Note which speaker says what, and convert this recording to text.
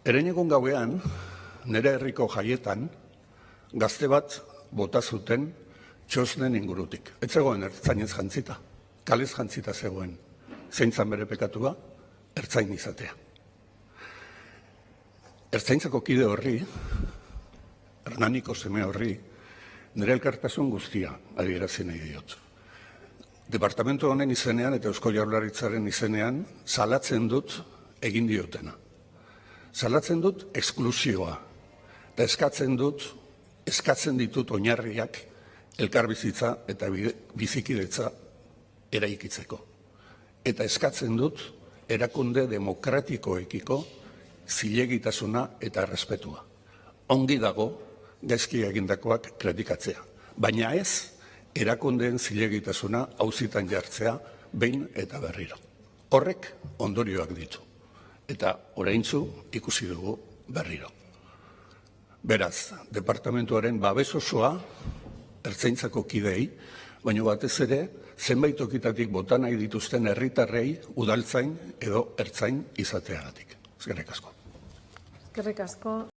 Speaker 1: Herenegun gauean, nire herriko jaietan, gazte bat bota zuten txosnen ingurutik. Ez zegoen ertzainez jantzita, kalez jantzita zegoen. Zein zan bere pekatua, ertzain izatea. Ertzaintzako kide horri, Hernaniko seme horri, nire elkartasun guztia adierazi nahi diot. Departamentu honen izenean eta Eusko Jaurlaritzaren izenean salatzen dut egin diotena. Salatzen dut esklusioa eta eskatzen ditut oinarriak elkarbizitza eta bizikidetza eraikitzeko. Eta eskatzen dut erakunde demokratikoekiko zilegitasuna eta errespetua. Ongi dago gaizki egindakoak kritikatzea, baina ez erakundeen zilegitasuna auzitan jartzea behin eta berriro. Horrek ondorioak ditu. Eta oraintzu ikusi dugu berriro. Beraz, departamentuaren babes osoa ertzaintzako kideei, baina batez ere zenbait tokitatik bota nahi dituzten herritarrei udaltzain edo ertzain izateagatik. Eskerrik asko.
Speaker 2: Eskerrik asko.